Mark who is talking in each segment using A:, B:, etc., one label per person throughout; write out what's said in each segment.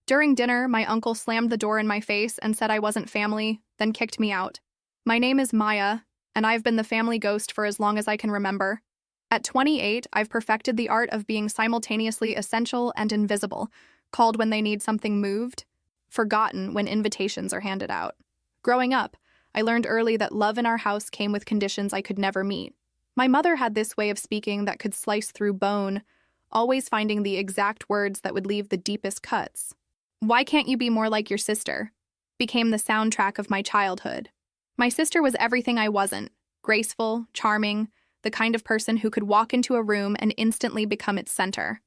A: During dinner, my uncle slammed the door in my face and said I wasn't family, then kicked me out. My name is Maya, and I've been the family ghost for as long as I can remember. At 28, I've perfected the art of being simultaneously essential and invisible, called when they need something moved, forgotten when invitations are handed out. Growing up, I learned early that love in our house came with conditions I could never meet. My mother had this way of speaking that could slice through bone, always finding the exact words that would leave the deepest cuts. "Why can't you be more like your sister?" became the soundtrack of my childhood. My sister was everything I wasn't: graceful, charming, the kind of person who could walk into a room and instantly become its center.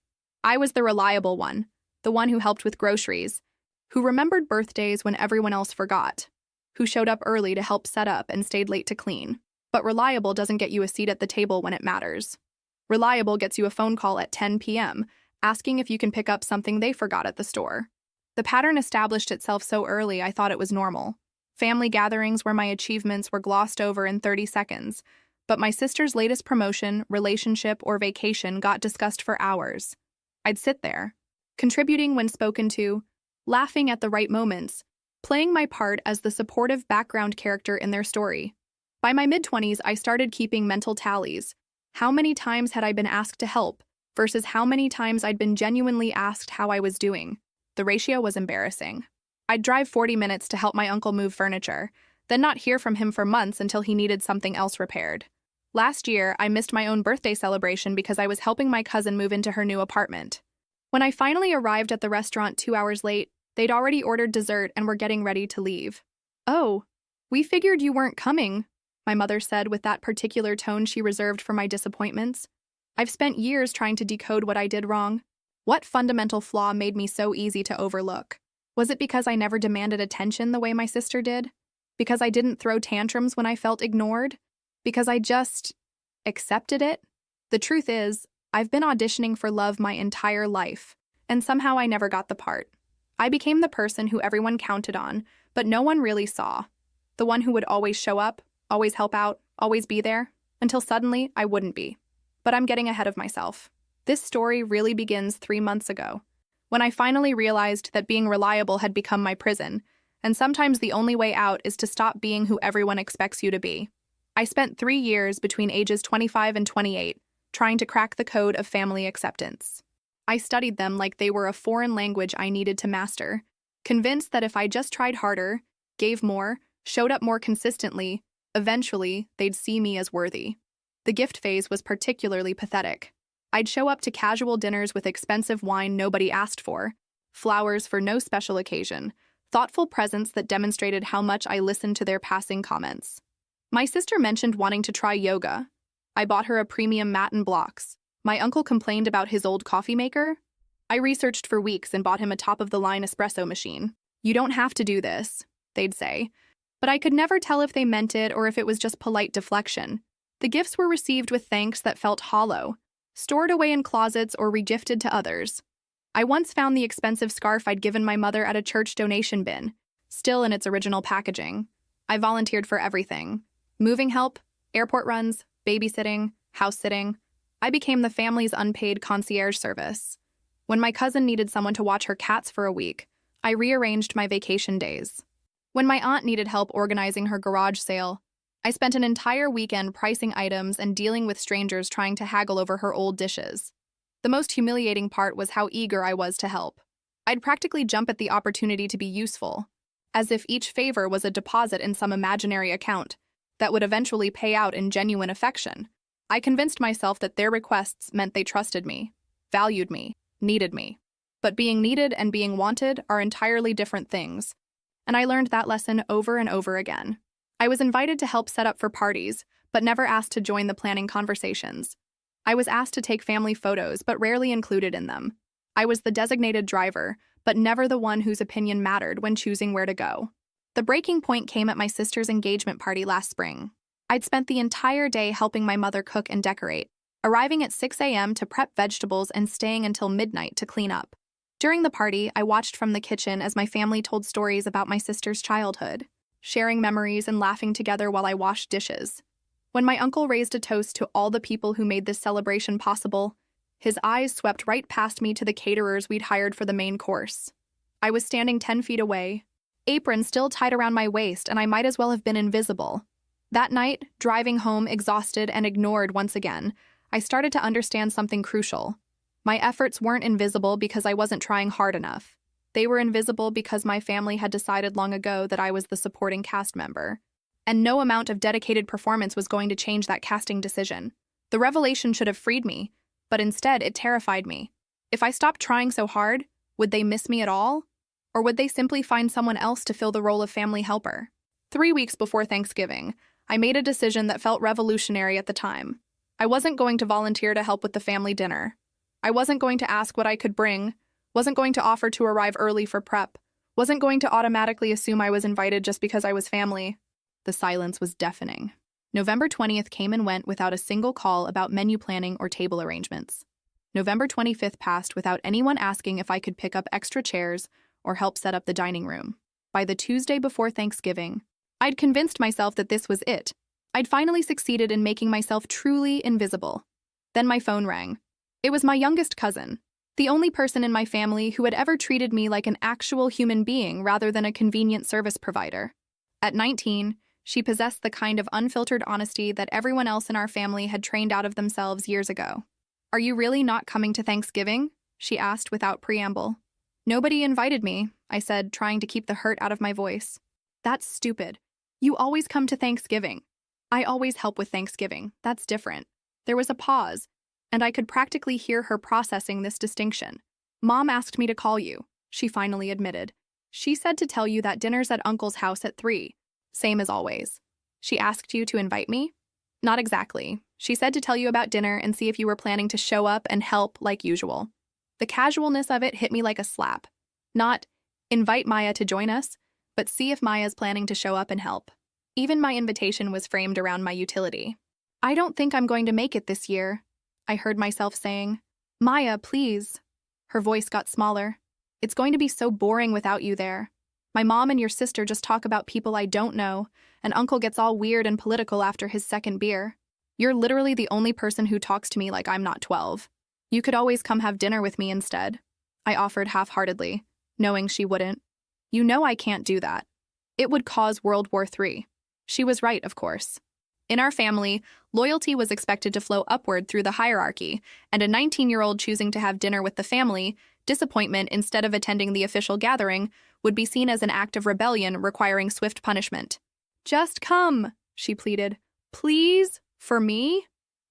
A: I was the reliable one, the one who helped with groceries, who remembered birthdays when everyone else forgot, who showed up early to help set up and stayed late to clean. But reliable doesn't get you a seat at the table when it matters. Reliable gets you a phone call at 10 p.m., asking if you can pick up something they forgot at the store. The pattern established itself so early I thought it was normal. Family gatherings where my achievements were glossed over in 30 seconds, but my sister's latest promotion, relationship, or vacation got discussed for hours. I'd sit there, contributing when spoken to, laughing at the right moments, playing my part as the supportive background character in their story. By my mid-20s, I started keeping mental tallies. How many times had I been asked to help versus how many times I'd been genuinely asked how I was doing? The ratio was embarrassing. I'd drive 40 minutes to help my uncle move furniture, then not hear from him for months until he needed something else repaired. Last year, I missed my own birthday celebration because I was helping my cousin move into her new apartment. When I finally arrived at the restaurant 2 hours late, they'd already ordered dessert and were getting ready to leave. "Oh, we figured you weren't coming," my mother said with that particular tone she reserved for my disappointments. I've spent years trying to decode what I did wrong. What fundamental flaw made me so easy to overlook? Was it because I never demanded attention the way my sister did? Because I didn't throw tantrums when I felt ignored? Because I just accepted it? The truth is, I've been auditioning for love my entire life, and somehow I never got the part. I became the person who everyone counted on, but no one really saw. The one who would always show up, always help out, always be there, until suddenly I wouldn't be. But I'm getting ahead of myself. This story really begins 3 months ago, when I finally realized that being reliable had become my prison, and sometimes the only way out is to stop being who everyone expects you to be. I spent 3 years between ages 25 and 28 trying to crack the code of family acceptance. I studied them like they were a foreign language I needed to master, convinced that if I just tried harder, gave more, showed up more consistently, eventually they'd see me as worthy. The gift phase was particularly pathetic. I'd show up to casual dinners with expensive wine nobody asked for, flowers for no special occasion, thoughtful presents that demonstrated how much I listened to their passing comments. My sister mentioned wanting to try yoga. I bought her a premium mat and blocks. My uncle complained about his old coffee maker. I researched for weeks and bought him a top-of-the-line espresso machine. "You don't have to do this," they'd say. But I could never tell if they meant it or if it was just polite deflection. The gifts were received with thanks that felt hollow, stored away in closets or regifted to others. I once found the expensive scarf I'd given my mother at a church donation bin, still in its original packaging. I volunteered for everything: moving help, airport runs, babysitting, house sitting. I became the family's unpaid concierge service. When my cousin needed someone to watch her cats for a week, I rearranged my vacation days. When my aunt needed help organizing her garage sale, I spent an entire weekend pricing items and dealing with strangers trying to haggle over her old dishes. The most humiliating part was how eager I was to help. I'd practically jump at the opportunity to be useful, as if each favor was a deposit in some imaginary account that would eventually pay out in genuine affection. I convinced myself that their requests meant they trusted me, valued me, needed me. But being needed and being wanted are entirely different things, and I learned that lesson over and over again. I was invited to help set up for parties, but never asked to join the planning conversations. I was asked to take family photos, but rarely included in them. I was the designated driver, but never the one whose opinion mattered when choosing where to go. The breaking point came at my sister's engagement party last spring. I'd spent the entire day helping my mother cook and decorate, arriving at 6 a.m. to prep vegetables and staying until midnight to clean up. During the party, I watched from the kitchen as my family told stories about my sister's childhood, sharing memories and laughing together while I washed dishes. When my uncle raised a toast to all the people who made this celebration possible, his eyes swept right past me to the caterers we'd hired for the main course. I was standing 10 feet away, apron still tied around my waist, and I might as well have been invisible. That night, driving home exhausted and ignored once again, I started to understand something crucial. My efforts weren't invisible because I wasn't trying hard enough. They were invisible because my family had decided long ago that I was the supporting cast member. And no amount of dedicated performance was going to change that casting decision. The revelation should have freed me, but instead it terrified me. If I stopped trying so hard, would they miss me at all? Or would they simply find someone else to fill the role of family helper? 3 weeks before Thanksgiving, I made a decision that felt revolutionary at the time. I wasn't going to volunteer to help with the family dinner. I wasn't going to ask what I could bring, wasn't going to offer to arrive early for prep, wasn't going to automatically assume I was invited just because I was family. The silence was deafening. November 20th came and went without a single call about menu planning or table arrangements. November 25th passed without anyone asking if I could pick up extra chairs or help set up the dining room. By the Tuesday before Thanksgiving, I'd convinced myself that this was it. I'd finally succeeded in making myself truly invisible. Then my phone rang. It was my youngest cousin, the only person in my family who had ever treated me like an actual human being rather than a convenient service provider. At 19, she possessed the kind of unfiltered honesty that everyone else in our family had trained out of themselves years ago. "Are you really not coming to Thanksgiving?" she asked without preamble. "Nobody invited me," I said, trying to keep the hurt out of my voice. "That's stupid. You always come to Thanksgiving." "I always help with Thanksgiving. That's different." There was a pause, and I could practically hear her processing this distinction. "Mom asked me to call you," she finally admitted. "She said to tell you that dinner's at Uncle's house at 3. Same as always." "She asked you to invite me?" "Not exactly. She said to tell you about dinner and see if you were planning to show up and help like usual." The casualness of it hit me like a slap. Not, "Invite Maya to join us," but see if Maya's planning to show up and help. Even my invitation was framed around my utility. "I don't think I'm going to make it this year," I heard myself saying. "Maya, please." Her voice got smaller. "It's going to be so boring without you there. My mom and your sister just talk about people I don't know, and Uncle gets all weird and political after his second beer. You're literally the only person who talks to me like I'm not 12. You could always come have dinner with me instead," I offered half-heartedly, knowing she wouldn't. "You know I can't do that. It would cause World War III. She was right, of course. In our family, loyalty was expected to flow upward through the hierarchy, and a 19-year-old choosing to have dinner with the family, disappointment instead of attending the official gathering, would be seen as an act of rebellion requiring swift punishment. "Just come," she pleaded. "Please, for me?"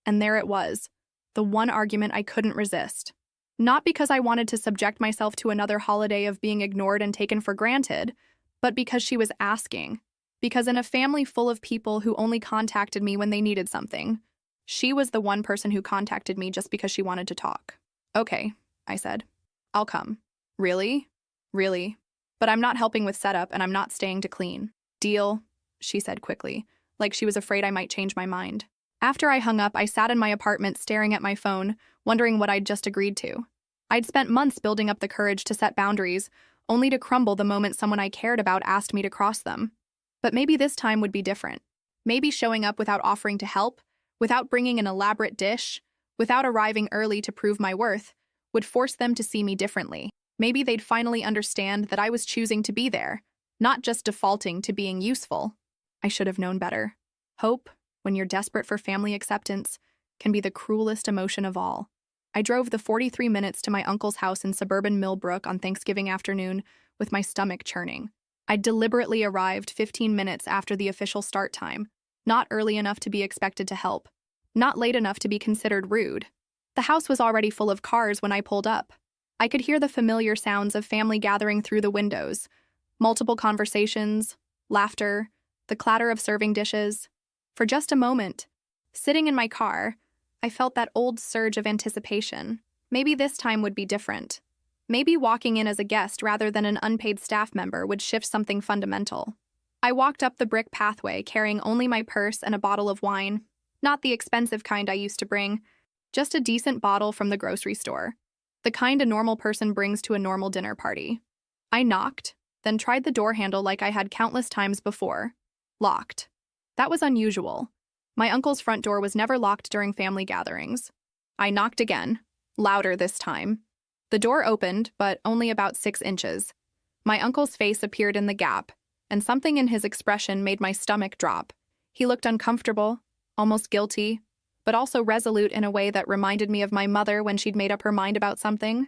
A: And there it was, the one argument I couldn't resist. Not because I wanted to subject myself to another holiday of being ignored and taken for granted, but because she was asking. Because in a family full of people who only contacted me when they needed something, she was the one person who contacted me just because she wanted to talk. "Okay," I said. "I'll come." "Really?" "Really. But I'm not helping with setup and I'm not staying to clean." "Deal," she said quickly, like she was afraid I might change my mind. After I hung up, I sat in my apartment staring at my phone, wondering what I'd just agreed to. I'd spent months building up the courage to set boundaries, only to crumble the moment someone I cared about asked me to cross them. But maybe this time would be different. Maybe showing up without offering to help, without bringing an elaborate dish, without arriving early to prove my worth, would force them to see me differently. Maybe they'd finally understand that I was choosing to be there, not just defaulting to being useful. I should have known better. Hope, when you're desperate for family acceptance, can be the cruelest emotion of all. I drove the 43 minutes to my uncle's house in suburban Millbrook on Thanksgiving afternoon with my stomach churning. I deliberately arrived 15 minutes after the official start time, not early enough to be expected to help, not late enough to be considered rude. The house was already full of cars when I pulled up. I could hear the familiar sounds of family gathering through the windows, multiple conversations, laughter, the clatter of serving dishes. For just a moment, sitting in my car, I felt that old surge of anticipation. Maybe this time would be different. Maybe walking in as a guest rather than an unpaid staff member would shift something fundamental. I walked up the brick pathway carrying only my purse and a bottle of wine, not the expensive kind I used to bring, just a decent bottle from the grocery store, the kind a normal person brings to a normal dinner party. I knocked, then tried the door handle like I had countless times before. Locked. That was unusual. My uncle's front door was never locked during family gatherings. I knocked again, louder this time. The door opened, but only about 6 inches. My uncle's face appeared in the gap, and something in his expression made my stomach drop. He looked uncomfortable, almost guilty, but also resolute in a way that reminded me of my mother when she'd made up her mind about something.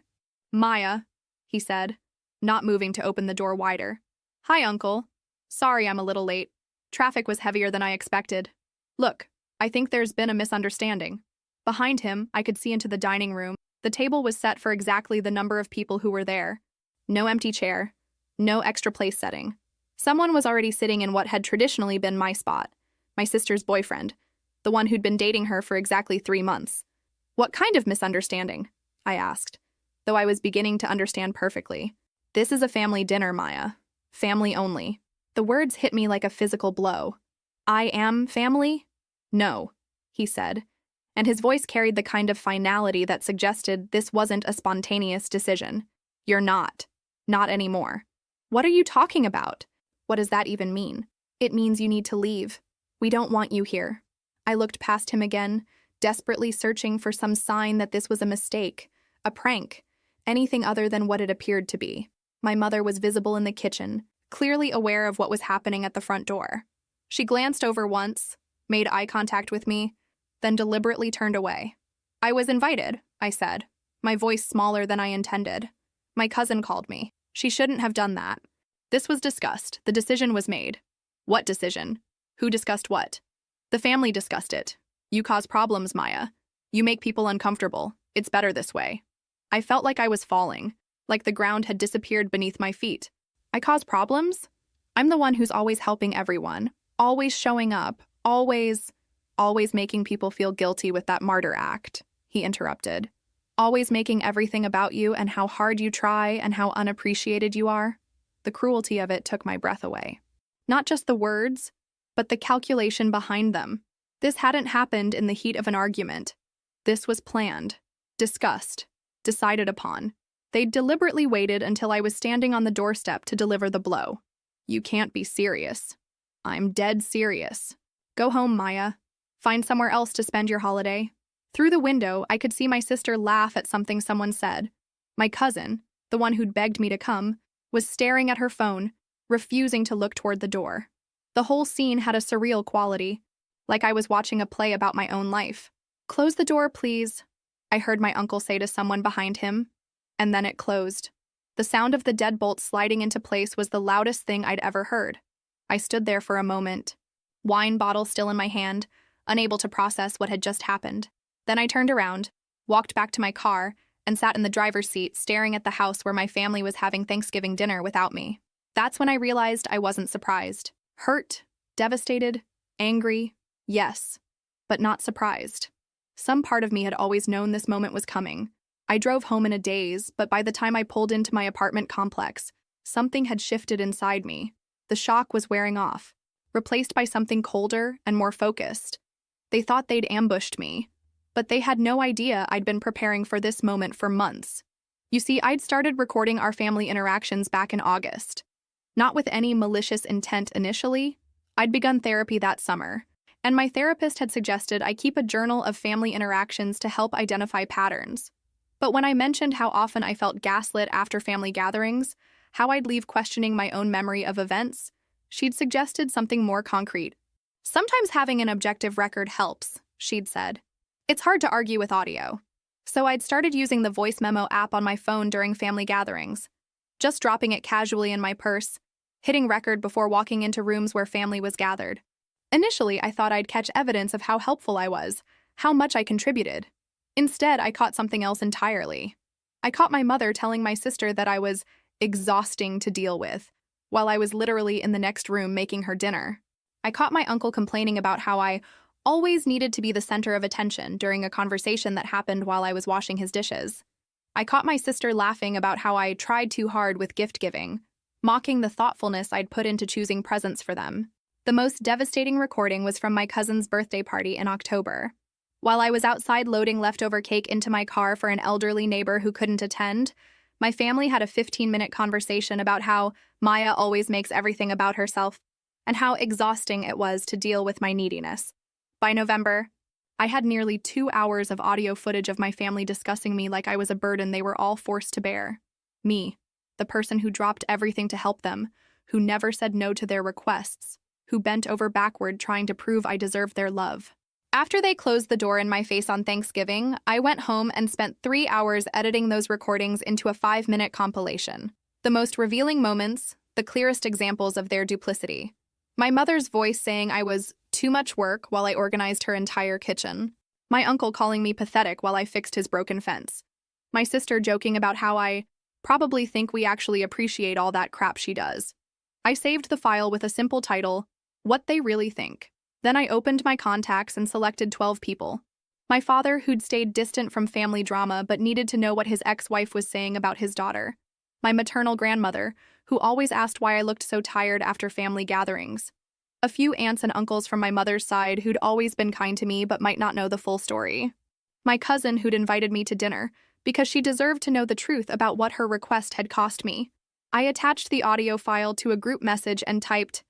A: "Maya," he said, not moving to open the door wider. "Hi, Uncle. Sorry I'm a little late. Traffic was heavier than I expected. Look, I think there's been a misunderstanding." Behind him, I could see into the dining room. The table was set for exactly the number of people who were there. No empty chair. No extra place setting. Someone was already sitting in what had traditionally been my spot. My sister's boyfriend. The one who'd been dating her for exactly 3 months. "What kind of misunderstanding?" I asked, though I was beginning to understand perfectly. "This is a family dinner, Maya. Family only." The words hit me like a physical blow. "I am family?" "No," he said, and his voice carried the kind of finality that suggested this wasn't a spontaneous decision. "You're not. Not anymore." "What are you talking about?" "What does that even mean?" "It means you need to leave. We don't want you here." I looked past him again, desperately searching for some sign that this was a mistake, a prank, anything other than what it appeared to be. My mother was visible in the kitchen, clearly aware of what was happening at the front door. She glanced over once, made eye contact with me, then deliberately turned away. "I was invited," I said, my voice smaller than I intended. "My cousin called me. She shouldn't have done that." This was discussed. The decision was made. "What decision? Who discussed what?" "The family discussed it. You cause problems, Maya. You make people uncomfortable. It's better this way." I felt like I was falling, like the ground had disappeared beneath my feet. "I cause problems? I'm the one who's always helping everyone, always showing up, always making people feel guilty with that martyr act," he interrupted. "Always making everything about you and how hard you try and how unappreciated you are." The cruelty of it took my breath away. Not just the words, but the calculation behind them. This hadn't happened in the heat of an argument. This was planned, discussed, decided upon. They'd deliberately waited until I was standing on the doorstep to deliver the blow. "You can't be serious." "I'm dead serious." "Go home, Maya. Find somewhere else to spend your holiday." Through the window, I could see my sister laugh at something someone said. My cousin, the one who'd begged me to come, was staring at her phone, refusing to look toward the door. The whole scene had a surreal quality, like I was watching a play about my own life. "Close the door, please," I heard my uncle say to someone behind him, and then it closed. The sound of the deadbolt sliding into place was the loudest thing I'd ever heard. I stood there for a moment, wine bottle still in my hand, unable to process what had just happened. Then I turned around, walked back to my car, and sat in the driver's seat staring at the house where my family was having Thanksgiving dinner without me. That's when I realized I wasn't surprised. Hurt, devastated, angry, yes, but not surprised. Some part of me had always known this moment was coming. I drove home in a daze, but by the time I pulled into my apartment complex, something had shifted inside me. The shock was wearing off, replaced by something colder and more focused. They thought they'd ambushed me, but they had no idea I'd been preparing for this moment for months. You see, I'd started recording our family interactions back in August. Not with any malicious intent initially. I'd begun therapy that summer, and my therapist had suggested I keep a journal of family interactions to help identify patterns. But when I mentioned how often I felt gaslit after family gatherings, how I'd leave questioning my own memory of events, she'd suggested something more concrete. "Sometimes having an objective record helps," she'd said. "It's hard to argue with audio." So I'd started using the voice memo app on my phone during family gatherings, just dropping it casually in my purse, hitting record before walking into rooms where family was gathered. Initially, I thought I'd catch evidence of how helpful I was, how much I contributed. Instead, I caught something else entirely. I caught my mother telling my sister that I was exhausting to deal with, while I was literally in the next room making her dinner. I caught my uncle complaining about how I always needed to be the center of attention during a conversation that happened while I was washing his dishes. I caught my sister laughing about how I tried too hard with gift giving, mocking the thoughtfulness I'd put into choosing presents for them. The most devastating recording was from my cousin's birthday party in October. While I was outside loading leftover cake into my car for an elderly neighbor who couldn't attend, my family had a 15-minute conversation about how Maya always makes everything about herself and how exhausting it was to deal with my neediness. By November, I had nearly 2 hours of audio footage of my family discussing me like I was a burden they were all forced to bear. Me, the the person who dropped everything to help them, who never said no to their requests, who bent over backward trying to prove I deserved their love. After they closed the door in my face on Thanksgiving, I went home and spent 3 hours editing those recordings into a 5-minute compilation. The most revealing moments, the clearest examples of their duplicity. My mother's voice saying I was too much work while I organized her entire kitchen. My uncle calling me pathetic while I fixed his broken fence. My sister joking about how I probably think we actually appreciate all that crap she does. I saved the file with a simple title, What They Really Think. Then I opened my contacts and selected 12 people. My father, who'd stayed distant from family drama but needed to know what his ex-wife was saying about his daughter. My maternal grandmother, who always asked why I looked so tired after family gatherings. A few aunts and uncles from my mother's side who'd always been kind to me but might not know the full story. My cousin who'd invited me to dinner because she deserved to know the truth about what her request had cost me. I attached the audio file to a group message and typed,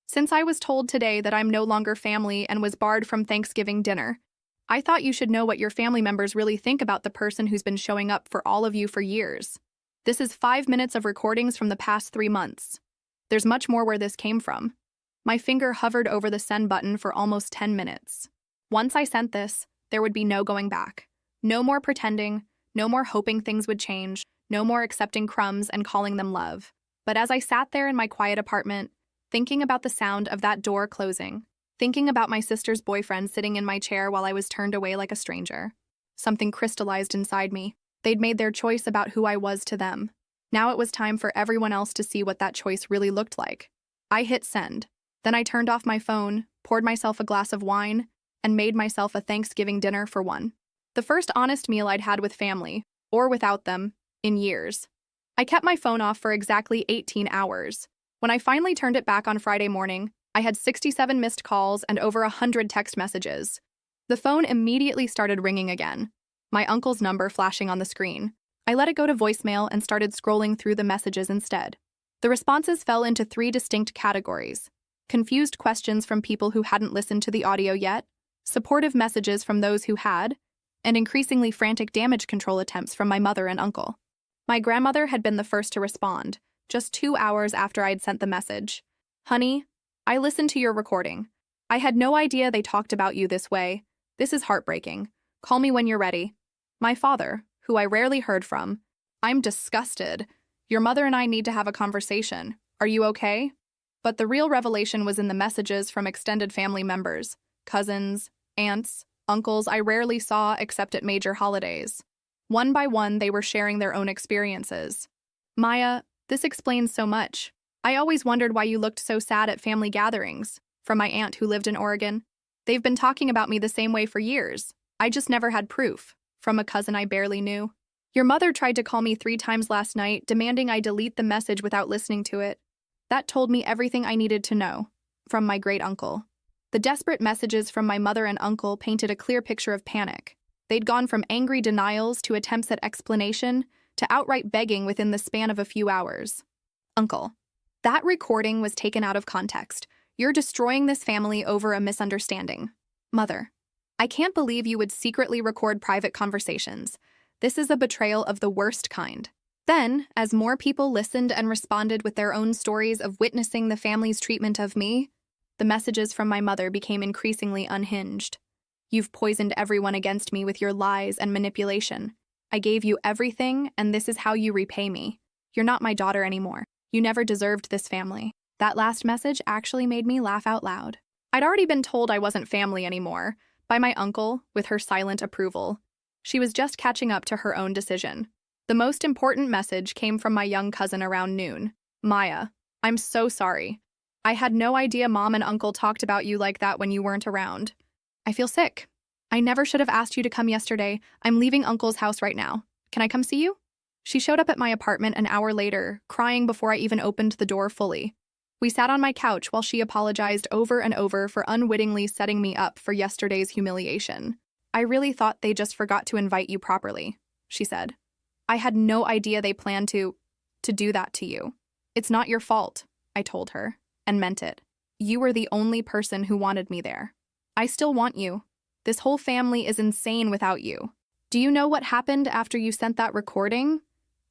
A: "Since I was told today that I'm no longer family and was barred from Thanksgiving dinner, I thought you should know what your family members really think about the person who's been showing up for all of you for years. This is 5 minutes of recordings from the past 3 months. There's much more where this came from." My finger hovered over the send button for almost 10 minutes. Once I sent this, there would be no going back. No more pretending, no more hoping things would change, no more accepting crumbs and calling them love. But as I sat there in my quiet apartment, thinking about the sound of that door closing, thinking about my sister's boyfriend sitting in my chair while I was turned away like a stranger, something crystallized inside me. They'd made their choice about who I was to them. Now it was time for everyone else to see what that choice really looked like. I hit send. Then I turned off my phone, poured myself a glass of wine, and made myself a Thanksgiving dinner for one. The first honest meal I'd had with family, or without them, in years. I kept my phone off for exactly 18 hours. When I finally turned it back on Friday morning, I had 67 missed calls and over 100 text messages. The phone immediately started ringing again, my uncle's number flashing on the screen. I let it go to voicemail and started scrolling through the messages instead. The responses fell into 3 distinct categories. Confused questions from people who hadn't listened to the audio yet, supportive messages from those who had, and increasingly frantic damage control attempts from my mother and uncle. My grandmother had been the first to respond, just 2 hours after I'd sent the message. "Honey, I listened to your recording. I had no idea they talked about you this way. This is heartbreaking. Call me when you're ready." My father, who I rarely heard from, "I'm disgusted. Your mother and I need to have a conversation. Are you okay?" But the real revelation was in the messages from extended family members, cousins, aunts, uncles I rarely saw except at major holidays. One by one, they were sharing their own experiences. "Maya, this explains so much. I always wondered why you looked so sad at family gatherings," from my aunt who lived in Oregon. "They've been talking about me the same way for years. I just never had proof," from a cousin I barely knew. "Your mother tried to call me 3 times last night, demanding I delete the message without listening to it. That told me everything I needed to know," from my great-uncle. The desperate messages from my mother and uncle painted a clear picture of panic. They'd gone from angry denials to attempts at explanation to outright begging within the span of a few hours. "Uncle, that recording was taken out of context. You're destroying this family over a misunderstanding." "Mother, I can't believe you would secretly record private conversations. This is a betrayal of the worst kind." Then, as more people listened and responded with their own stories of witnessing the family's treatment of me, the messages from my mother became increasingly unhinged. "You've poisoned everyone against me with your lies and manipulation. I gave you everything, and this is how you repay me. You're not my daughter anymore. You never deserved this family." That last message actually made me laugh out loud. I'd already been told I wasn't family anymore, by my uncle, with her silent approval. She was just catching up to her own decision. The most important message came from my young cousin around noon. "Maya, I'm so sorry. I had no idea Mom and Uncle talked about you like that when you weren't around. I feel sick. I never should have asked you to come yesterday. I'm leaving Uncle's house right now. Can I come see you?" She showed up at my apartment an hour later, crying before I even opened the door fully. We sat on my couch while she apologized over and over for unwittingly setting me up for yesterday's humiliation. "I really thought they just forgot to invite you properly," she said. "I had no idea they planned to do that to you. It's not your fault," I told her, and meant it. "You were the only person who wanted me there. I still want you. This whole family is insane without you. Do you know what happened after you sent that recording?"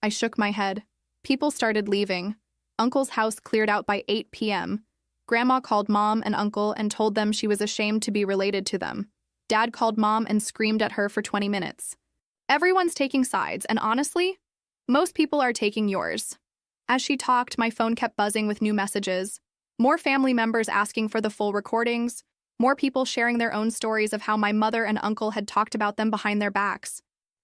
A: I shook my head. People started leaving. Uncle's house cleared out by 8 p.m. Grandma called Mom and Uncle and told them she was ashamed to be related to them. Dad called Mom and screamed at her for 20 minutes. Everyone's taking sides, and honestly, most people are taking yours. As she talked, my phone kept buzzing with new messages. More family members asking for the full recordings. More people sharing their own stories of how my mother and uncle had talked about them behind their backs.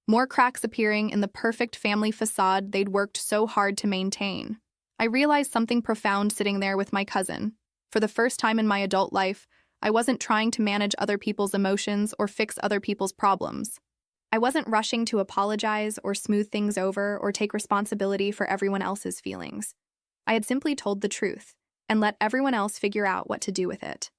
A: More cracks appearing in the perfect family facade they'd worked so hard to maintain. I realized something profound sitting there with my cousin. For the first time in my adult life, I wasn't trying to manage other people's emotions or fix other people's problems. I wasn't rushing to apologize or smooth things over or take responsibility for everyone else's feelings. I had simply told the truth and let everyone else figure out what to do with it.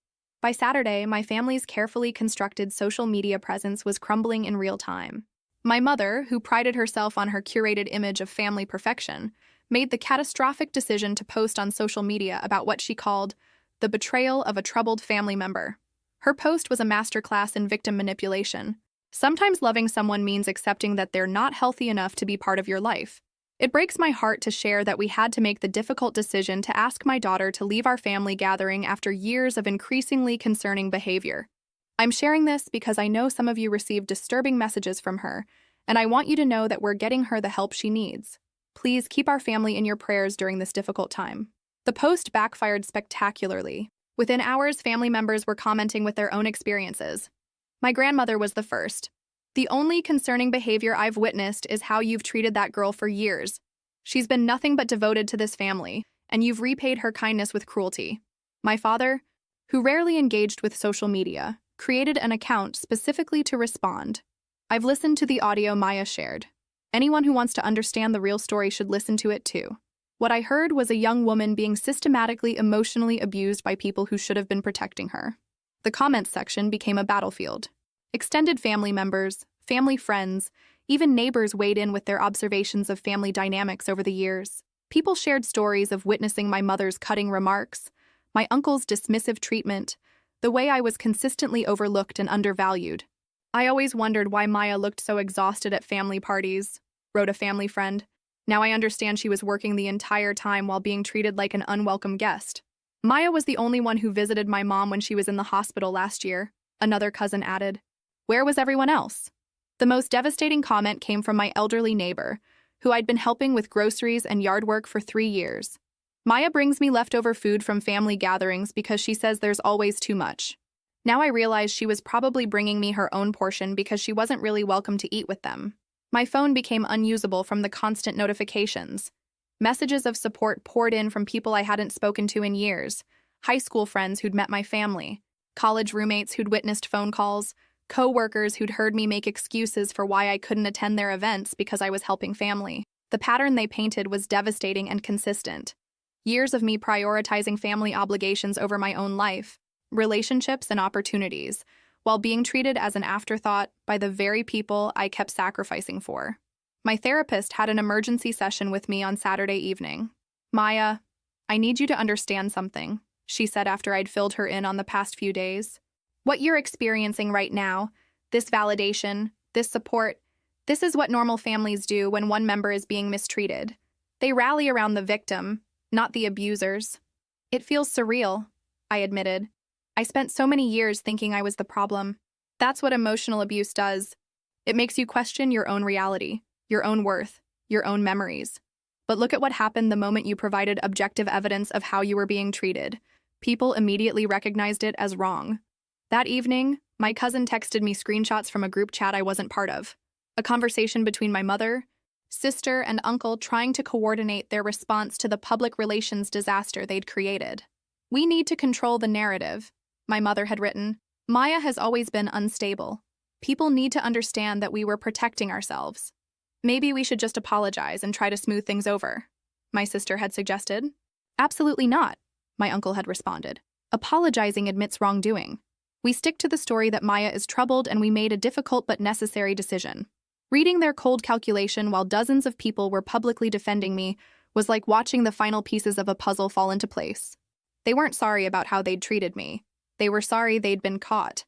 A: By Saturday, my family's carefully constructed social media presence was crumbling in real time. My mother, who prided herself on her curated image of family perfection, made the catastrophic decision to post on social media about what she called the betrayal of a troubled family member. Her post was a masterclass in victim manipulation. Sometimes loving someone means accepting that they're not healthy enough to be part of your life. It breaks my heart to share that we had to make the difficult decision to ask my daughter to leave our family gathering after years of increasingly concerning behavior. I'm sharing this because I know some of you received disturbing messages from her, and I want you to know that we're getting her the help she needs. Please keep our family in your prayers during this difficult time. The post backfired spectacularly. Within hours, family members were commenting with their own experiences. My grandmother was the first. The only concerning behavior I've witnessed is how you've treated that girl for years. She's been nothing but devoted to this family, and you've repaid her kindness with cruelty. My father, who rarely engaged with social media, created an account specifically to respond. I've listened to the audio Maya shared. Anyone who wants to understand the real story should listen to it too. What I heard was a young woman being systematically emotionally abused by people who should have been protecting her. The comments section became a battlefield. Extended family members, family friends, even neighbors weighed in with their observations of family dynamics over the years. People shared stories of witnessing my mother's cutting remarks, my uncle's dismissive treatment, the way I was consistently overlooked and undervalued. I always wondered why Maya looked so exhausted at family parties, wrote a family friend. Now I understand she was working the entire time while being treated like an unwelcome guest. Maya was the only one who visited my mom when she was in the hospital last year, another cousin added. Where was everyone else? The most devastating comment came from my elderly neighbor, who I'd been helping with groceries and yard work for 3 years. Maya brings me leftover food from family gatherings because she says there's always too much. Now I realize she was probably bringing me her own portion because she wasn't really welcome to eat with them. My phone became unusable from the constant notifications. Messages of support poured in from people I hadn't spoken to in years, high school friends who'd met my family, college roommates who'd witnessed phone calls, co-workers who'd heard me make excuses for why I couldn't attend their events because I was helping family. The pattern they painted was devastating and consistent. Years of me prioritizing family obligations over my own life, relationships, and opportunities, while being treated as an afterthought by the very people I kept sacrificing for. My therapist had an emergency session with me on Saturday evening. Maya, I need you to understand something, she said after I'd filled her in on the past few days. What you're experiencing right now, this validation, this support, this is what normal families do when one member is being mistreated. They rally around the victim, not the abusers. It feels surreal, I admitted. I spent so many years thinking I was the problem. That's what emotional abuse does. It makes you question your own reality, your own worth, your own memories. But look at what happened the moment you provided objective evidence of how you were being treated. People immediately recognized it as wrong. That evening, my cousin texted me screenshots from a group chat I wasn't part of. A conversation between my mother, sister, and uncle trying to coordinate their response to the public relations disaster they'd created. We need to control the narrative, my mother had written. Maya has always been unstable. People need to understand that we were protecting ourselves. Maybe we should just apologize and try to smooth things over, my sister had suggested. Absolutely not, my uncle had responded. Apologizing admits wrongdoing. We stick to the story that Maya is troubled and we made a difficult but necessary decision. Reading their cold calculation while dozens of people were publicly defending me was like watching the final pieces of a puzzle fall into place. They weren't sorry about how they'd treated me. They were sorry they'd been caught.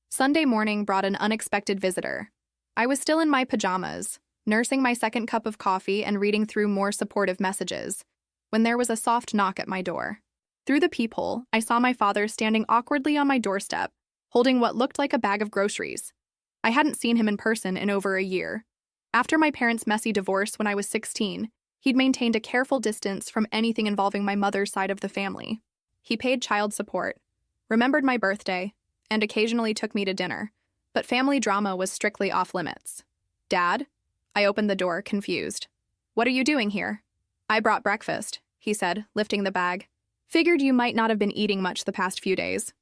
A: Sunday morning brought an unexpected visitor. I was still in my pajamas, nursing my second cup of coffee and reading through more supportive messages, when there was a soft knock at my door. Through the peephole, I saw my father standing awkwardly on my doorstep, holding what looked like a bag of groceries. I hadn't seen him in person in over a year. After my parents' messy divorce when I was 16, he'd maintained a careful distance from anything involving my mother's side of the family. He paid child support, remembered my birthday, and occasionally took me to dinner, but family drama was strictly off-limits. "Dad?" I opened the door, confused. "What are you doing here?" "I brought breakfast," he said, lifting the bag. "Figured you might not have been eating much the past few days."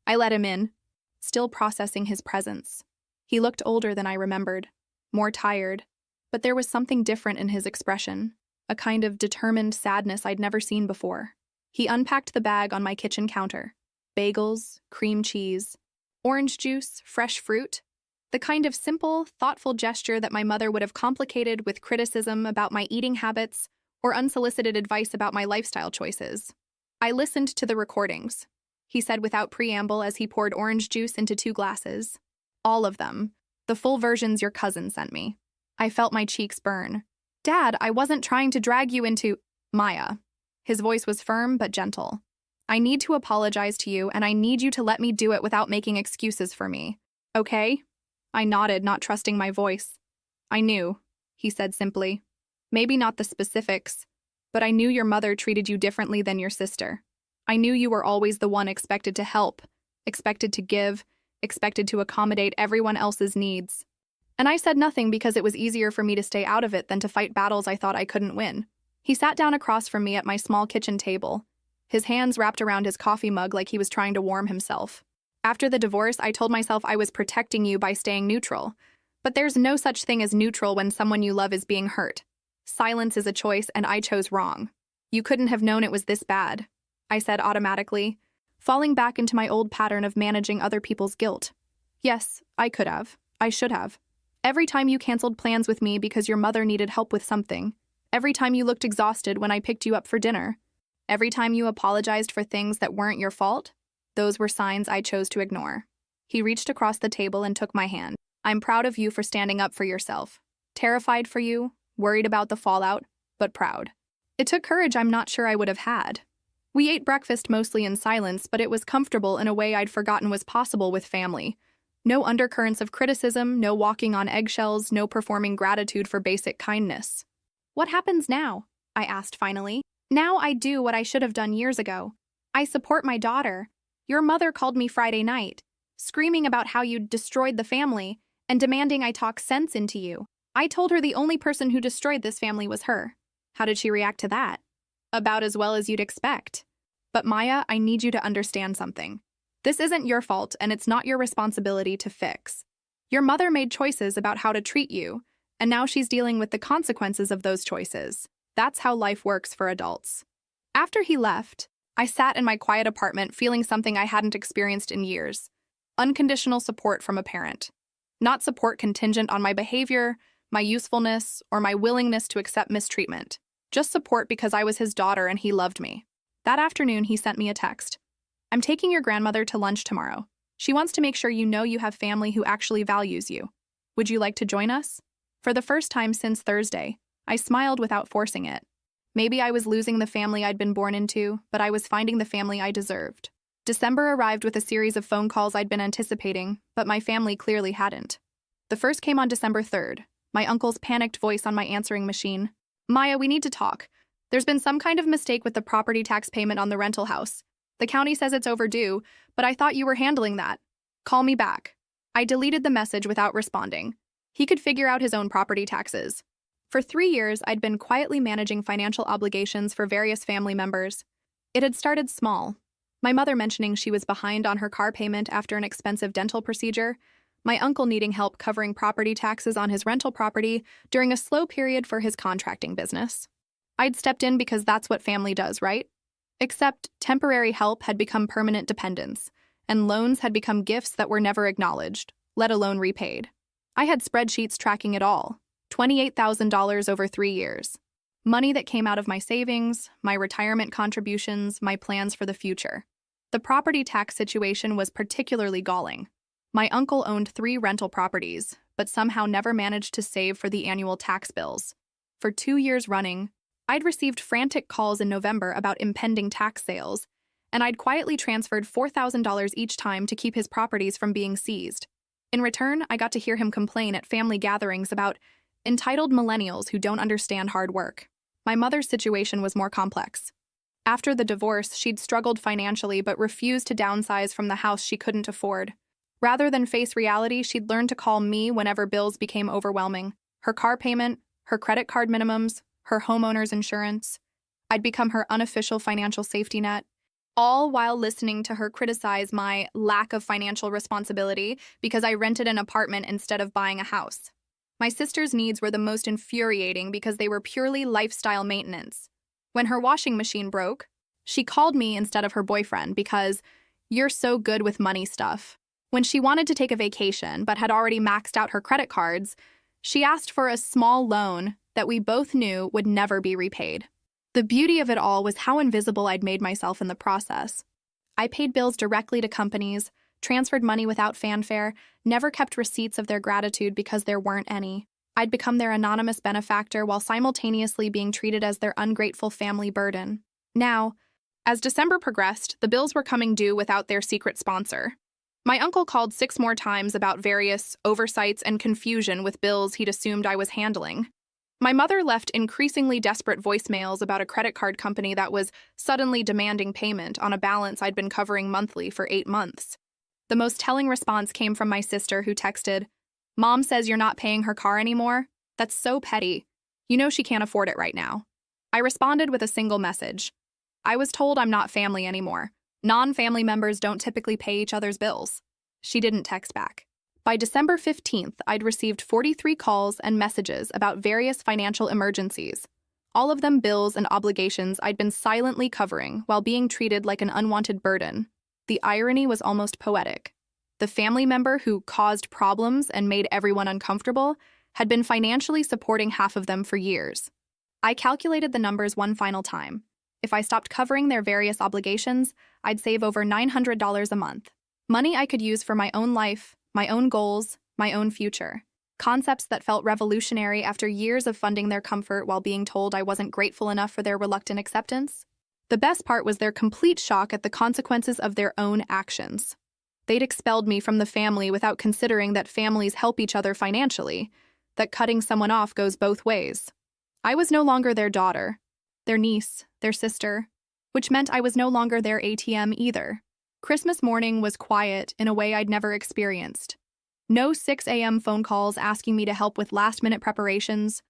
A: I let him in, still processing his presence. He looked older than I remembered, more tired, but there was something different in his expression, a kind of determined sadness I'd never seen before. He unpacked the bag on my kitchen counter. Bagels, cream cheese, orange juice, fresh fruit. The kind of simple, thoughtful gesture that my mother would have complicated with criticism about my eating habits or unsolicited advice about my lifestyle choices. "I listened to the recordings," he said without preamble as he poured orange juice into 2 glasses. "All of them. The full versions your cousin sent me." I felt my cheeks burn. "Dad, I wasn't trying to drag you into—" "Maya." His voice was firm but gentle. "I need to apologize to you, and I need you to let me do it without making excuses for me. Okay?" I nodded, not trusting my voice. "I knew," he said simply. "Maybe not the specifics, but I knew your mother treated you differently than your sister. I knew you were always the one expected to help, expected to give, expected to accommodate everyone else's needs. And I said nothing because it was easier for me to stay out of it than to fight battles I thought I couldn't win." He sat down across from me at my small kitchen table, his hands wrapped around his coffee mug like he was trying to warm himself. "After the divorce, I told myself I was protecting you by staying neutral. But there's no such thing as neutral when someone you love is being hurt. Silence is a choice, and I chose wrong. You couldn't have known it was this bad," I said automatically, falling back into my old pattern of managing other people's guilt. "Yes, I could have. I should have. Every time you canceled plans with me because your mother needed help with something. Every time you looked exhausted when I picked you up for dinner. Every time you apologized for things that weren't your fault. Those were signs I chose to ignore." He reached across the table and took my hand. "I'm proud of you for standing up for yourself. Terrified for you, worried about the fallout, but proud. It took courage I'm not sure I would have had." We ate breakfast mostly in silence, but it was comfortable in a way I'd forgotten was possible with family. No undercurrents of criticism, no walking on eggshells, no performing gratitude for basic kindness. "What happens now?" I asked finally. "Now I do what I should have done years ago. I support my daughter. Your mother called me Friday night, screaming about how you'd destroyed the family and demanding I talk sense into you. I told her the only person who destroyed this family was her. How did she react to that? About as well as you'd expect. But Maya, I need you to understand something. This isn't your fault, and it's not your responsibility to fix. Your mother made choices about how to treat you, and now she's dealing with the consequences of those choices. That's how life works for adults." After he left, I sat in my quiet apartment feeling something I hadn't experienced in years. Unconditional support from a parent. Not support contingent on my behavior, my usefulness, or my willingness to accept mistreatment. Just support because I was his daughter and he loved me. That afternoon, he sent me a text. "I'm taking your grandmother to lunch tomorrow. She wants to make sure you know you have family who actually values you. Would you like to join us?" For the first time since Thursday, I smiled without forcing it. Maybe I was losing the family I'd been born into, but I was finding the family I deserved. December arrived with a series of phone calls I'd been anticipating, but my family clearly hadn't. The first came on December 3rd, my uncle's panicked voice on my answering machine. "Maya, we need to talk. There's been some kind of mistake with the property tax payment on the rental house. The county says it's overdue, but I thought you were handling that. Call me back." I deleted the message without responding. He could figure out his own property taxes. For 3 years, I'd been quietly managing financial obligations for various family members. It had started small. My mother mentioning she was behind on her car payment after an expensive dental procedure, my uncle needing help covering property taxes on his rental property during a slow period for his contracting business. I'd stepped in because that's what family does, right? Except temporary help had become permanent dependence, and loans had become gifts that were never acknowledged, let alone repaid. I had spreadsheets tracking it all. $28,000 over 3 years. Money that came out of my savings, my retirement contributions, my plans for the future. The property tax situation was particularly galling. My uncle owned 3 rental properties, but somehow never managed to save for the annual tax bills. For 2 years running, I'd received frantic calls in November about impending tax sales, and I'd quietly transferred $4,000 each time to keep his properties from being seized. In return, I got to hear him complain at family gatherings about entitled millennials who don't understand hard work. My mother's situation was more complex. After the divorce, she'd struggled financially but refused to downsize from the house she couldn't afford. Rather than face reality, she'd learned to call me whenever bills became overwhelming. Her car payment, her credit card minimums, her homeowner's insurance. I'd become her unofficial financial safety net, all while listening to her criticize my lack of financial responsibility because I rented an apartment instead of buying a house. My sister's needs were the most infuriating because they were purely lifestyle maintenance. When her washing machine broke, she called me instead of her boyfriend because you're so good with money stuff. When she wanted to take a vacation but had already maxed out her credit cards, she asked for a small loan that we both knew would never be repaid. The beauty of it all was how invisible I'd made myself in the process. I paid bills directly to companies, transferred money without fanfare, never kept receipts of their gratitude because there weren't any. I'd become their anonymous benefactor while simultaneously being treated as their ungrateful family burden. Now, as December progressed, the bills were coming due without their secret sponsor. My uncle called 6 more times about various oversights and confusion with bills he'd assumed I was handling. My mother left increasingly desperate voicemails about a credit card company that was suddenly demanding payment on a balance I'd been covering monthly for 8 months. The most telling response came from my sister, who texted, "Mom says you're not paying her car anymore? That's so petty. You know she can't afford it right now." I responded with a single message. "I was told I'm not family anymore. Non-family members don't typically pay each other's bills." She didn't text back. By December 15th, I'd received 43 calls and messages about various financial emergencies, all of them bills and obligations I'd been silently covering while being treated like an unwanted burden. The irony was almost poetic. The family member who caused problems and made everyone uncomfortable had been financially supporting half of them for years. I calculated the numbers one final time. If I stopped covering their various obligations, I'd save over $900 a month. Money I could use for my own life, my own goals, my own future. Concepts that felt revolutionary after years of funding their comfort while being told I wasn't grateful enough for their reluctant acceptance. The best part was their complete shock at the consequences of their own actions. They'd expelled me from the family without considering that families help each other financially, that cutting someone off goes both ways. I was no longer their daughter, their niece, their sister, which meant I was no longer their ATM either. Christmas morning was quiet in a way I'd never experienced. No 6 a.m. phone calls asking me to help with last-minute preparations,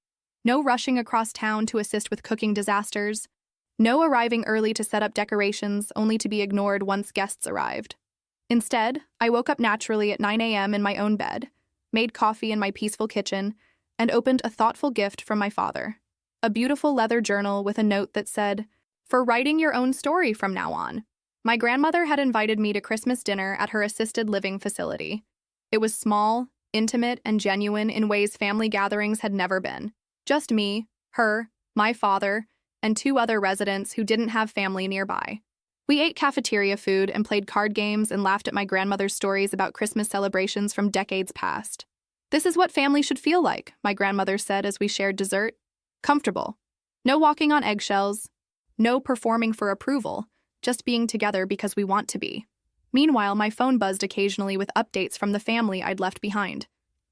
A: no rushing across town to assist with cooking disasters, no arriving early to set up decorations only to be ignored once guests arrived. Instead, I woke up naturally at 9 a.m. in my own bed, made coffee in my peaceful kitchen, and opened a thoughtful gift from my father. A beautiful leather journal with a note that said, "For writing your own story from now on." My grandmother had invited me to Christmas dinner at her assisted living facility. It was small, intimate, and genuine in ways family gatherings had never been. Just me, her, my father, and 2 other residents who didn't have family nearby. We ate cafeteria food and played card games and laughed at my grandmother's stories about Christmas celebrations from decades past. "This is what family should feel like," my grandmother said as we shared dessert. "Comfortable. No walking on eggshells. No performing for approval. Just being together because we want to be." Meanwhile, my phone buzzed occasionally with updates from the family I'd left behind.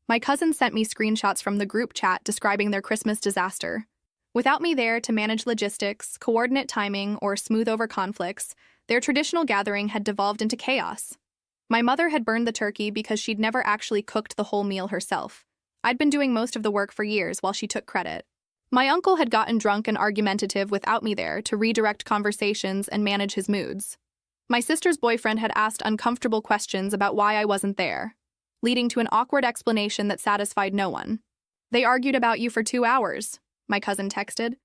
A: My cousin sent me screenshots from the group chat describing their Christmas disaster. Without me there to manage logistics, coordinate timing, or smooth over conflicts, their traditional gathering had devolved into chaos. My mother had burned the turkey because she'd never actually cooked the whole meal herself. I'd been doing most of the work for years while she took credit. My uncle had gotten drunk and argumentative without me there to redirect conversations and manage his moods. My sister's boyfriend had asked uncomfortable questions about why I wasn't there, leading to an awkward explanation that satisfied no one. "They argued about you for 2 hours," my cousin texted.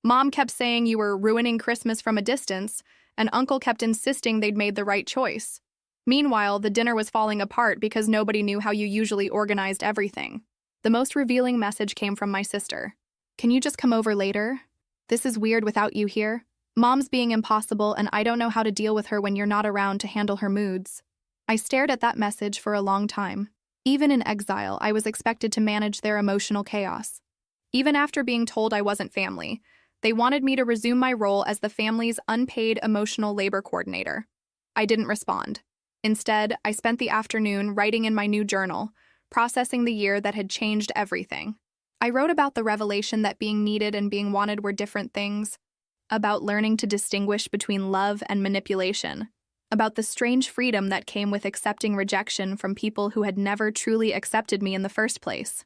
A: "Mom kept saying you were ruining Christmas from a distance, and Uncle kept insisting they'd made the right choice. Meanwhile, the dinner was falling apart because nobody knew how you usually organized everything." The most revealing message came from my sister. "Can you just come over later? This is weird without you here. Mom's being impossible, and I don't know how to deal with her when you're not around to handle her moods." I stared at that message for a long time. Even in exile, I was expected to manage their emotional chaos. Even after being told I wasn't family, they wanted me to resume my role as the family's unpaid emotional labor coordinator. I didn't respond. Instead, I spent the afternoon writing in my new journal, processing the year that had changed everything. I wrote about the revelation that being needed and being wanted were different things, about learning to distinguish between love and manipulation, about the strange freedom that came with accepting rejection from people who had never truly accepted me in the first place.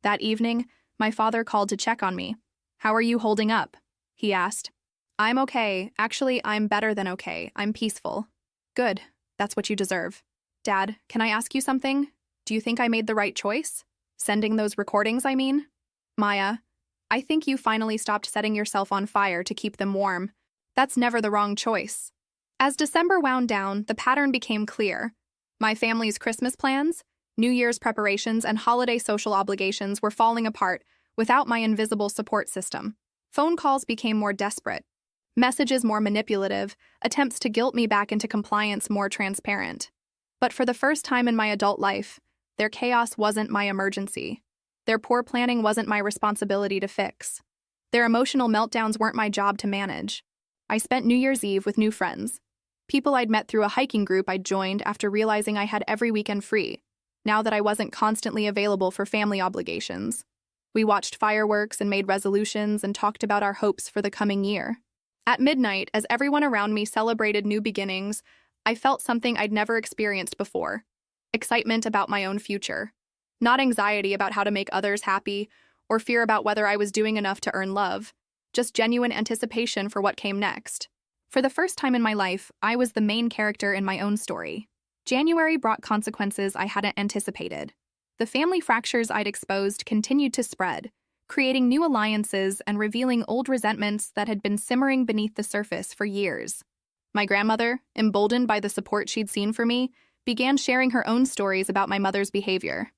A: That evening, my father called to check on me. "How are you holding up?" he asked. "I'm okay. Actually, I'm better than okay. I'm peaceful." "Good. That's what you deserve." "Dad, can I ask you something? Do you think I made the right choice? Sending those recordings, I mean?" "Maya, I think you finally stopped setting yourself on fire to keep them warm. That's never the wrong choice." As December wound down, the pattern became clear. My family's Christmas plans, New Year's preparations, and holiday social obligations were falling apart without my invisible support system. Phone calls became more desperate, messages more manipulative, attempts to guilt me back into compliance more transparent. But for the first time in my adult life, their chaos wasn't my emergency. Their poor planning wasn't my responsibility to fix. Their emotional meltdowns weren't my job to manage. I spent New Year's Eve with new friends, people I'd met through a hiking group I'd joined after realizing I had every weekend free, now that I wasn't constantly available for family obligations. We watched fireworks and made resolutions and talked about our hopes for the coming year. At midnight, as everyone around me celebrated new beginnings, I felt something I'd never experienced before: excitement about my own future. Not anxiety about how to make others happy or fear about whether I was doing enough to earn love, just genuine anticipation for what came next. For the first time in my life, I was the main character in my own story. January brought consequences I hadn't anticipated. The family fractures I'd exposed continued to spread, creating new alliances and revealing old resentments that had been simmering beneath the surface for years. My grandmother, emboldened by the support she'd seen for me, began sharing her own stories about my mother's behavior.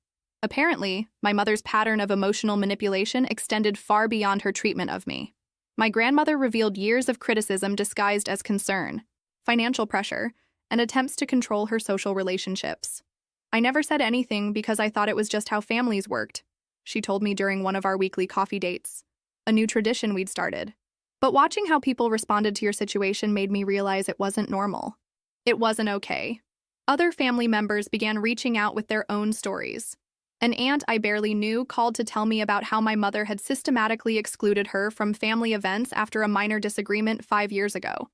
A: Apparently, my mother's pattern of emotional manipulation extended far beyond her treatment of me. My grandmother revealed years of criticism disguised as concern, financial pressure, and attempts to control her social relationships. "I never said anything because I thought it was just how families worked," she told me during one of our weekly coffee dates, a new tradition we'd started. But watching how people responded to your situation made me realize it wasn't normal. It wasn't okay. Other family members began reaching out with their own stories. An aunt I barely knew called to tell me about how my mother had systematically excluded her from family events after a minor disagreement 5 years ago.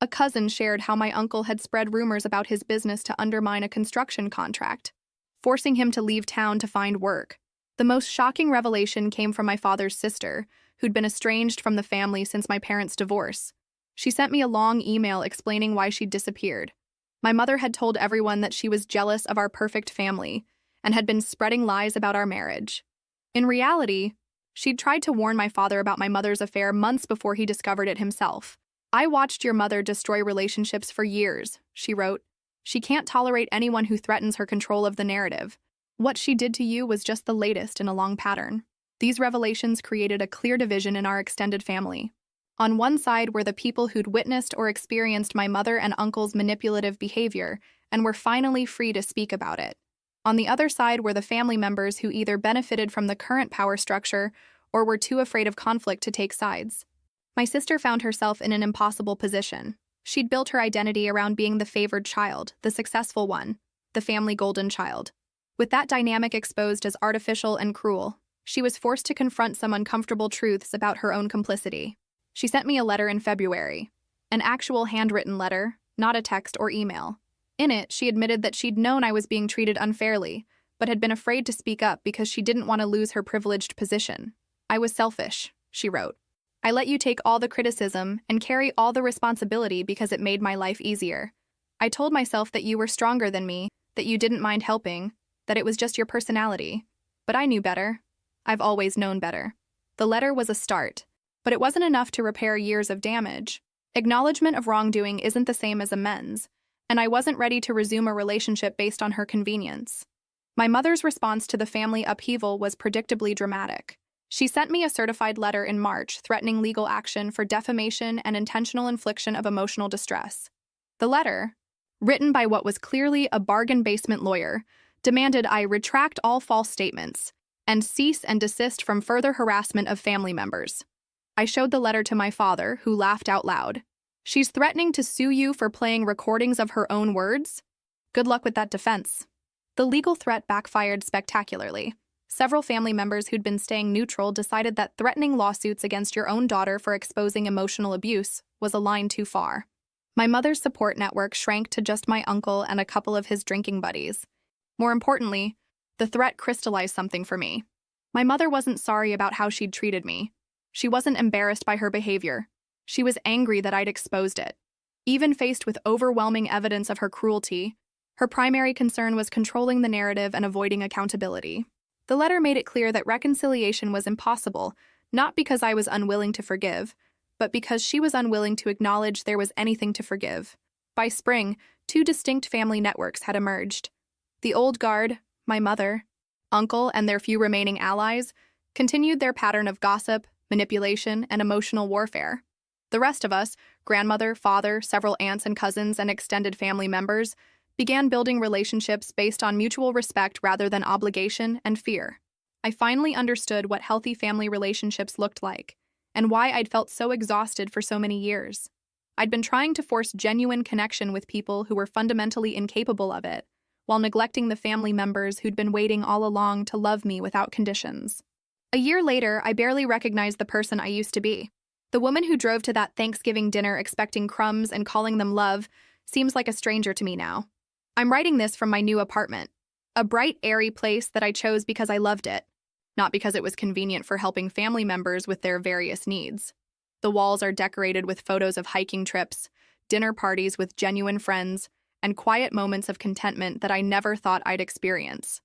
A: A cousin shared how my uncle had spread rumors about his business to undermine a construction contract, forcing him to leave town to find work. The most shocking revelation came from my father's sister, who'd been estranged from the family since my parents' divorce. She sent me a long email explaining why she'd disappeared. My mother had told everyone that she was jealous of our perfect family and had been spreading lies about our marriage. In reality, she'd tried to warn my father about my mother's affair months before he discovered it himself. "I watched your mother destroy relationships for years," she wrote. "She can't tolerate anyone who threatens her control of the narrative. What she did to you was just the latest in a long pattern." These revelations created a clear division in our extended family. On one side were the people who'd witnessed or experienced my mother and uncle's manipulative behavior and were finally free to speak about it. On the other side were the family members who either benefited from the current power structure or were too afraid of conflict to take sides. My sister found herself in an impossible position. She'd built her identity around being the favored child, the successful one, the family golden child. With that dynamic exposed as artificial and cruel, she was forced to confront some uncomfortable truths about her own complicity. She sent me a letter in February, an actual handwritten letter, not a text or email. In it, she admitted that she'd known I was being treated unfairly, but had been afraid to speak up because she didn't want to lose her privileged position. "I was selfish," she wrote. "I let you take all the criticism and carry all the responsibility because it made my life easier. I told myself that you were stronger than me, that you didn't mind helping, that it was just your personality. But I knew better. I've always known better." The letter was a start, but it wasn't enough to repair years of damage. Acknowledgement of wrongdoing isn't the same as amends, and I wasn't ready to resume a relationship based on her convenience. My mother's response to the family upheaval was predictably dramatic. She sent me a certified letter in March threatening legal action for defamation and intentional infliction of emotional distress. The letter, written by what was clearly a bargain basement lawyer, demanded I retract all false statements and cease and desist from further harassment of family members. I showed the letter to my father, who laughed out loud. She's threatening to sue you for playing recordings of her own words? Good luck with that defense. The legal threat backfired spectacularly. Several family members who'd been staying neutral decided that threatening lawsuits against your own daughter for exposing emotional abuse was a line too far. My mother's support network shrank to just my uncle and a couple of his drinking buddies. More importantly, the threat crystallized something for me. My mother wasn't sorry about how she'd treated me. She wasn't embarrassed by her behavior. She was angry that I'd exposed it. Even faced with overwhelming evidence of her cruelty, her primary concern was controlling the narrative and avoiding accountability. The letter made it clear that reconciliation was impossible, not because I was unwilling to forgive, but because she was unwilling to acknowledge there was anything to forgive. By spring, two distinct family networks had emerged. The old guard, my mother, uncle, and their few remaining allies, continued their pattern of gossip, manipulation, and emotional warfare. The rest of us, grandmother, father, several aunts and cousins, and extended family members, began building relationships based on mutual respect rather than obligation and fear. I finally understood what healthy family relationships looked like, and why I'd felt so exhausted for so many years. I'd been trying to force genuine connection with people who were fundamentally incapable of it, while neglecting the family members who'd been waiting all along to love me without conditions. A year later, I barely recognized the person I used to be. The woman who drove to that Thanksgiving dinner expecting crumbs and calling them love seems like a stranger to me now. I'm writing this from my new apartment, a bright, airy place that I chose because I loved it, not because it was convenient for helping family members with their various needs. The walls are decorated with photos of hiking trips, dinner parties with genuine friends, and quiet moments of contentment that I never thought I'd experience.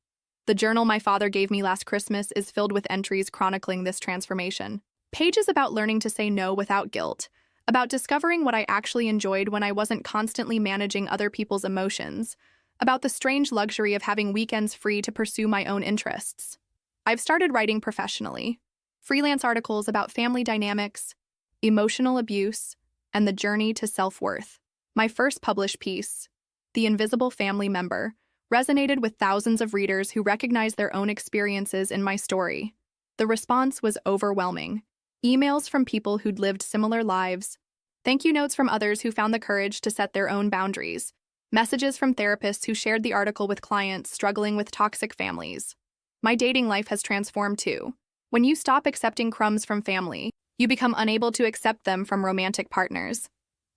A: The journal my father gave me last Christmas is filled with entries chronicling this transformation. Pages about learning to say no without guilt, about discovering what I actually enjoyed when I wasn't constantly managing other people's emotions, about the strange luxury of having weekends free to pursue my own interests. I've started writing professionally, freelance articles about family dynamics, emotional abuse, and the journey to self-worth. My first published piece, The Invisible Family Member, resonated with thousands of readers who recognized their own experiences in my story. The response was overwhelming. Emails from people who'd lived similar lives, thank you notes from others who found the courage to set their own boundaries, messages from therapists who shared the article with clients struggling with toxic families. My dating life has transformed too. When you stop accepting crumbs from family, you become unable to accept them from romantic partners.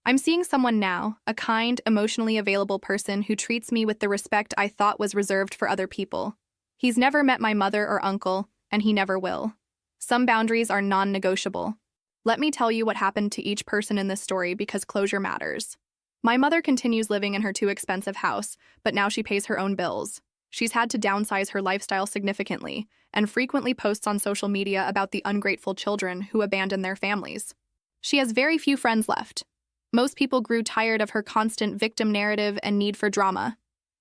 A: I'm seeing someone now, a kind, emotionally available person who treats me with the respect I thought was reserved for other people. He's never met my mother or uncle, and he never will. Some boundaries are non-negotiable. Let me tell you what happened to each person in this story because closure matters. My mother continues living in her too expensive house, but now she pays her own bills. She's had to downsize her lifestyle significantly and frequently posts on social media about the ungrateful children who abandon their families. She has very few friends left. Most people grew tired of her constant victim narrative and need for drama.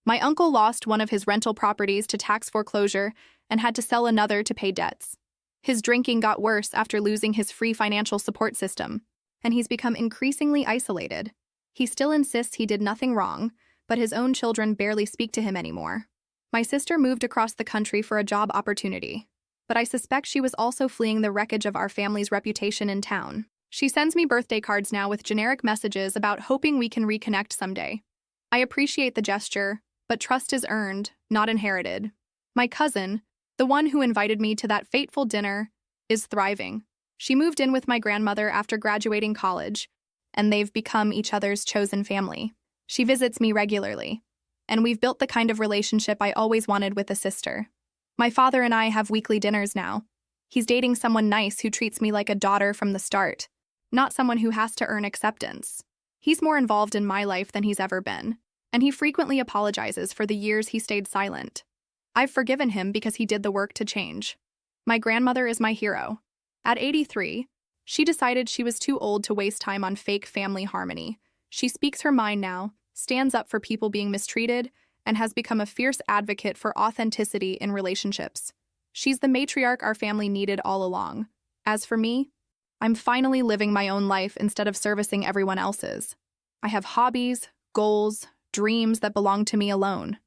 A: My uncle lost one of his rental properties to tax foreclosure and had to sell another to pay debts. His drinking got worse after losing his free financial support system, and he's become increasingly isolated. He still insists he did nothing wrong, but his own children barely speak to him anymore. My sister moved across the country for a job opportunity, but I suspect she was also fleeing the wreckage of our family's reputation in town. She sends me birthday cards now with generic messages about hoping we can reconnect someday. I appreciate the gesture, but trust is earned, not inherited. My cousin, the one who invited me to that fateful dinner, is thriving. She moved in with my grandmother after graduating college, and they've become each other's chosen family. She visits me regularly, and we've built the kind of relationship I always wanted with a sister. My father and I have weekly dinners now. He's dating someone nice who treats me like a daughter from the start, not someone who has to earn acceptance. He's more involved in my life than he's ever been, and he frequently apologizes for the years he stayed silent. I've forgiven him because he did the work to change. My grandmother is my hero. At 83, she decided she was too old to waste time on fake family harmony. She speaks her mind now, stands up for people being mistreated, and has become a fierce advocate for authenticity in relationships. She's the matriarch our family needed all along. As for me, I'm finally living my own life instead of servicing everyone else's. I have hobbies, goals, dreams that belong to me alone.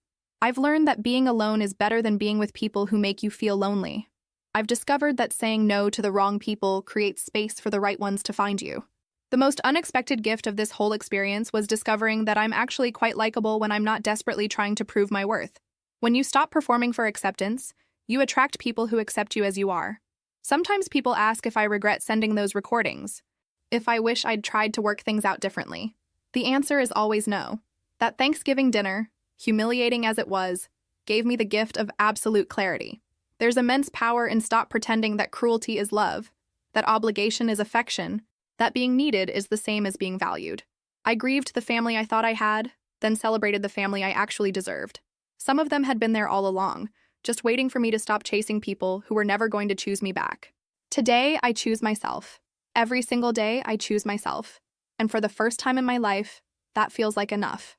A: I've learned that being alone is better than being with people who make you feel lonely. I've discovered that saying no to the wrong people creates space for the right ones to find you. The most unexpected gift of this whole experience was discovering that I'm actually quite likable when I'm not desperately trying to prove my worth. When you stop performing for acceptance, you attract people who accept you as you are. Sometimes people ask if I regret sending those recordings, if I wish I'd tried to work things out differently. The answer is always no. That Thanksgiving dinner, humiliating as it was, gave me the gift of absolute clarity. There's immense power in stop pretending that cruelty is love, that obligation is affection, that being needed is the same as being valued. I grieved the family I thought I had, then celebrated the family I actually deserved. Some of them had been there all along, just waiting for me to stop chasing people who were never going to choose me back. Today, I choose myself. Every single day, I choose myself. And for the first time in my life, that feels like enough.